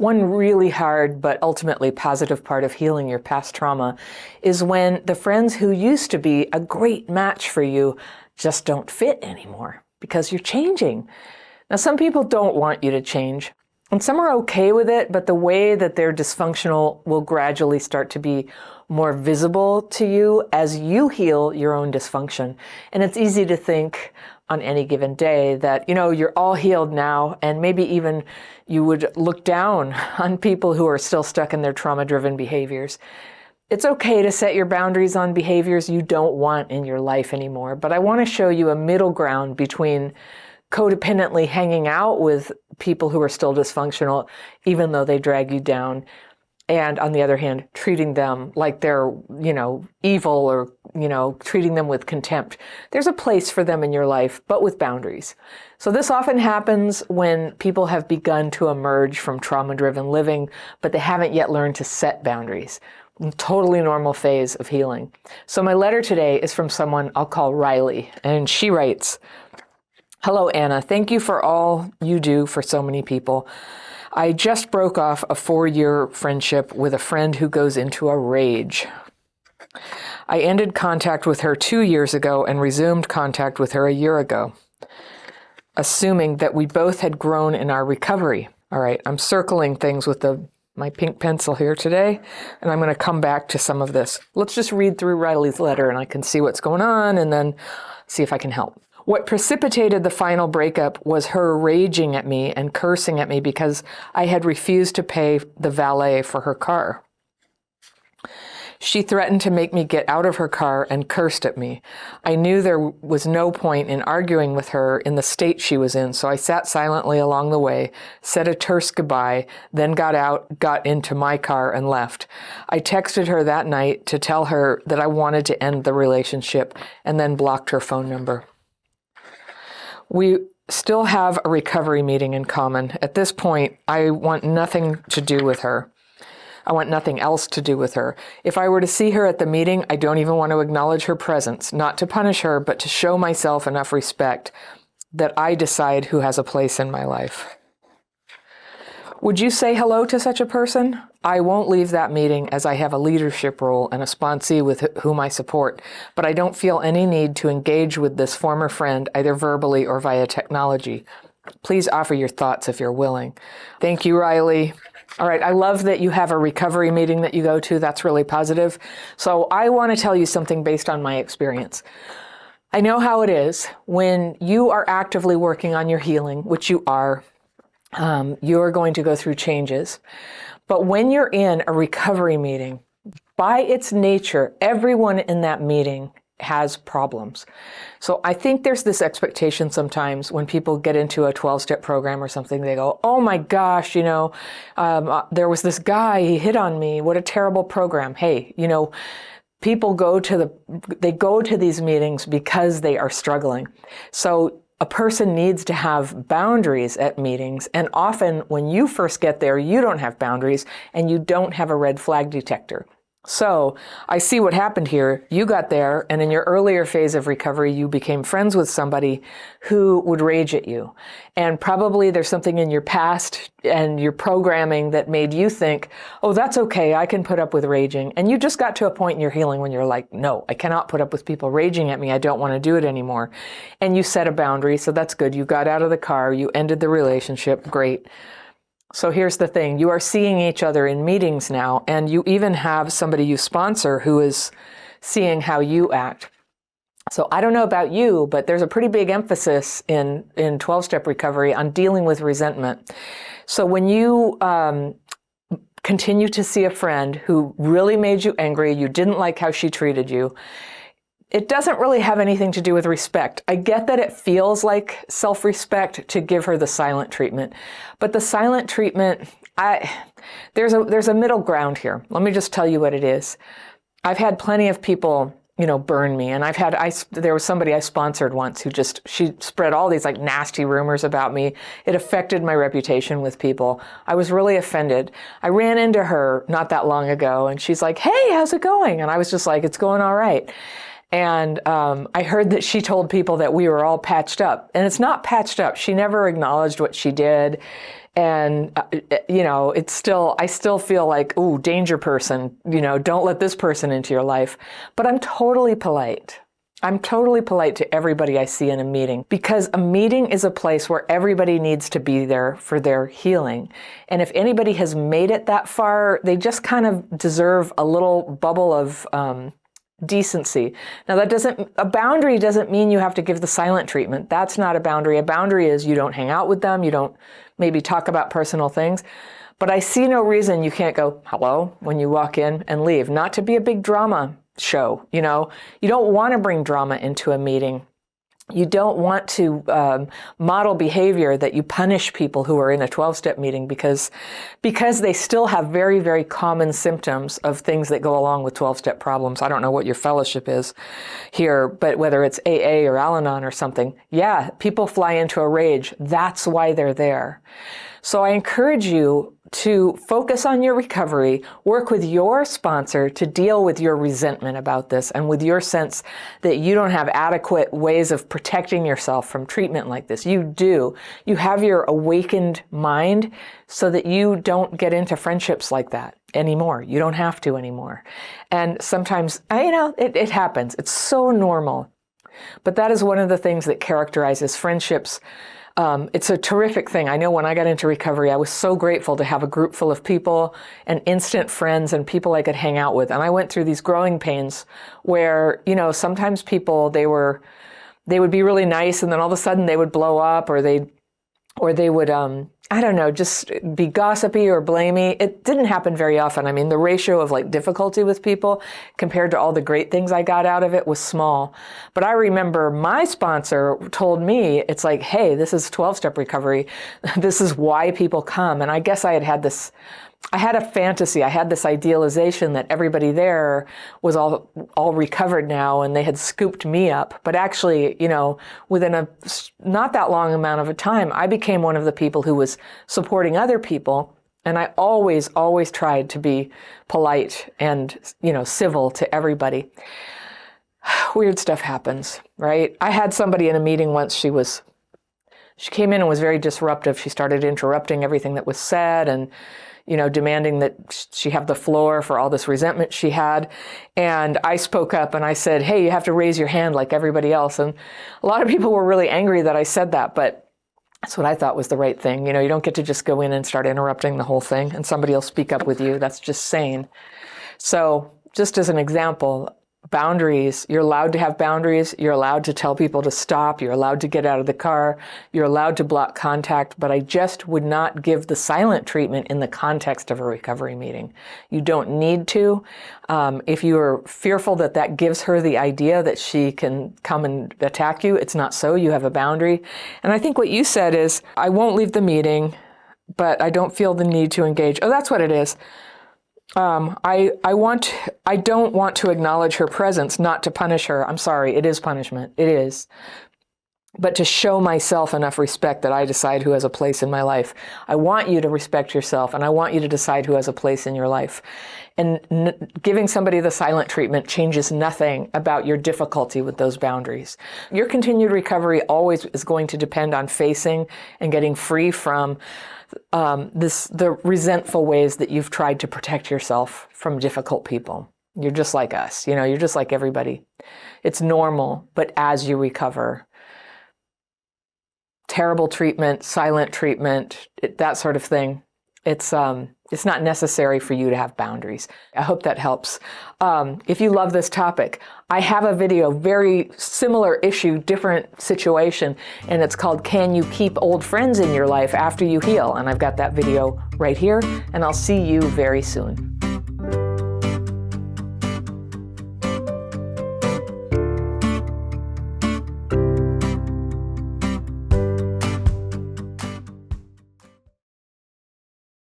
One really hard but ultimately positive part of healing your past trauma is when the friends who used to be a great match for you just don't fit anymore because you're changing. Now, some people don't want you to change, and some are okay with it, but the way that they're dysfunctional will gradually start to be more visible to you as you heal your own dysfunction. And it's easy to think on any given day that, you're all healed now, and maybe even you would look down on people who are still stuck in their trauma-driven behaviors. It's okay to set your boundaries on behaviors you don't want in your life anymore, but I want to show you a middle ground between codependently hanging out with people who are still dysfunctional, even though they drag you down, and on the other hand, treating them like they're, evil or, treating them with contempt. There's a place for them in your life, but with boundaries. So this often happens when people have begun to emerge from trauma-driven living, but they haven't yet learned to set boundaries. Totally normal phase of healing. So my letter today is from someone I'll call Riley, and she writes, "Hello, Anna. Thank you for all you do for so many people. I just broke off a 4-year friendship with a friend who goes into a rage. I ended contact with her 2 years ago and resumed contact with her a year ago, assuming that we both had grown in our recovery." All right, I'm circling things with my pink pencil here today, and I'm going to come back to some of this. Let's just read through Riley's letter and I can see what's going on and then see if I can help. "What precipitated the final breakup was her raging at me and cursing at me because I had refused to pay the valet for her car. She threatened to make me get out of her car and cursed at me. I knew there was no point in arguing with her in the state she was in, so I sat silently along the way, said a terse goodbye, then got out, got into my car, and left. I texted her that night to tell her that I wanted to end the relationship and then blocked her phone number. We still have a recovery meeting in common. At this point, I want nothing to do with her. I want nothing else to do with her. If I were to see her at the meeting, I don't even want to acknowledge her presence, not to punish her, but to show myself enough respect that I decide who has a place in my life. Would you say hello to such a person? I won't leave that meeting as I have a leadership role and a sponsee with whom I support, but I don't feel any need to engage with this former friend either verbally or via technology. Please offer your thoughts if you're willing." Thank you, Riley. All right, I love that you have a recovery meeting that you go to. That's really positive. So I want to tell you something based on my experience. I know how it is when you are actively working on your healing, which you are. You're going to go through changes. But when you're in a recovery meeting, by its nature, everyone in that meeting has problems. So I think there's this expectation sometimes when people get into a 12-step program or something, they go, "Oh my gosh, there was this guy, he hit on me. What a terrible program." Hey, people go to these meetings because they are struggling. So a person needs to have boundaries at meetings, and often when you first get there, you don't have boundaries and you don't have a red flag detector. So I see what happened here. You got there, and in your earlier phase of recovery, you became friends with somebody who would rage at you. And probably there's something in your past and your programming that made you think, "Oh, that's okay, I can put up with raging." And you just got to a point in your healing when you're like, "No, I cannot put up with people raging at me. I don't want to do it anymore." And you set a boundary, so that's good. You got out of the car, you ended the relationship, great. So here's the thing, you are seeing each other in meetings now, and you even have somebody you sponsor who is seeing how you act. So I don't know about you, but there's a pretty big emphasis in 12-step recovery on dealing with resentment. So when you continue to see a friend who really made you angry, you didn't like how she treated you, it doesn't really have anything to do with respect. I get that it feels like self-respect to give her the silent treatment, but the silent treatment, there's a middle ground here. Let me just tell you what it is. I've had plenty of people, burn me, and there was somebody I sponsored once who she spread all these nasty rumors about me. It affected my reputation with people. I was really offended. I ran into her not that long ago, and she's like, "Hey, how's it going?" And I was just like, "It's going all right." And I heard that she told people that we were all patched up. And it's not patched up. She never acknowledged what she did. And, it's still, I still feel like, ooh, danger person, don't let this person into your life. But I'm totally polite. I'm totally polite to everybody I see in a meeting, because a meeting is a place where everybody needs to be there for their healing. And if anybody has made it that far, they just kind of deserve a little bubble of decency. Now, a boundary doesn't mean you have to give the silent treatment. That's not a boundary. A boundary is you don't hang out with them, you don't maybe talk about personal things. But I see no reason you can't go, hello, when you walk in and leave. Not to be a big drama show, you don't want to bring drama into a meeting. You don't want to model behavior that you punish people who are in a 12-step meeting because they still have very, very common symptoms of things that go along with 12-step problems. I don't know what your fellowship is here, but whether it's AA or Al-Anon or something, yeah, people fly into a rage. That's why they're there. So I encourage you to focus on your recovery, work with your sponsor to deal with your resentment about this and with your sense that you don't have adequate ways of protecting yourself from treatment like this. You do. You have your awakened mind so that you don't get into friendships like that anymore. You don't have to anymore. And sometimes, it happens. It's so normal. But that is one of the things that characterizes friendships. It's a terrific thing. I know when I got into recovery, I was so grateful to have a group full of people and instant friends and people I could hang out with. And I went through these growing pains where, sometimes people, they would be really nice and then all of a sudden they would blow up or they would, just be gossipy or blamey. It didn't happen very often. I mean, the ratio of difficulty with people compared to all the great things I got out of it was small. But I remember my sponsor told me, it's like, hey, this is 12-step recovery. This is why people come. And I guess I had a fantasy. I had this idealization that everybody there was all recovered now and they had scooped me up. But actually, within a not that long amount of a time, I became one of the people who was supporting other people. And I always, always tried to be polite and, civil to everybody. Weird stuff happens, right? I had somebody in a meeting once, she came in and was very disruptive. She started interrupting everything that was said and demanding that she have the floor for all this resentment she had. And I spoke up and I said, hey, you have to raise your hand like everybody else. And a lot of people were really angry that I said that, but that's what I thought was the right thing. You don't get to just go in and start interrupting the whole thing and somebody will speak up with you. That's just sane. So just as an example, boundaries, you're allowed to have boundaries. You're allowed to tell people to stop. You're allowed to get out of the car. You're allowed to block contact, but I just would not give the silent treatment in the context of a recovery meeting. You don't need to. If you are fearful that gives her the idea that she can come and attack you, it's not so. You have a boundary. And I think what you said is, I won't leave the meeting, but I don't feel the need to engage. Oh, that's what it is. I don't want to acknowledge her presence, not to punish her. I'm sorry, it is punishment. It is. But to show myself enough respect that I decide who has a place in my life. I want you to respect yourself, and I want you to decide who has a place in your life. And giving somebody the silent treatment changes nothing about your difficulty with those boundaries. Your continued recovery always is going to depend on facing and getting free from the resentful ways that you've tried to protect yourself from difficult people. You're just like us, you're just like everybody. It's normal, but as you recover, terrible treatment, silent treatment, that sort of thing, it's not necessary for you to have boundaries. I hope that helps. If you love this topic, I have a video, very similar issue, different situation, and it's called Can You Keep Old Friends in Your Life After You Heal? And I've got that video right here, and I'll see you very soon.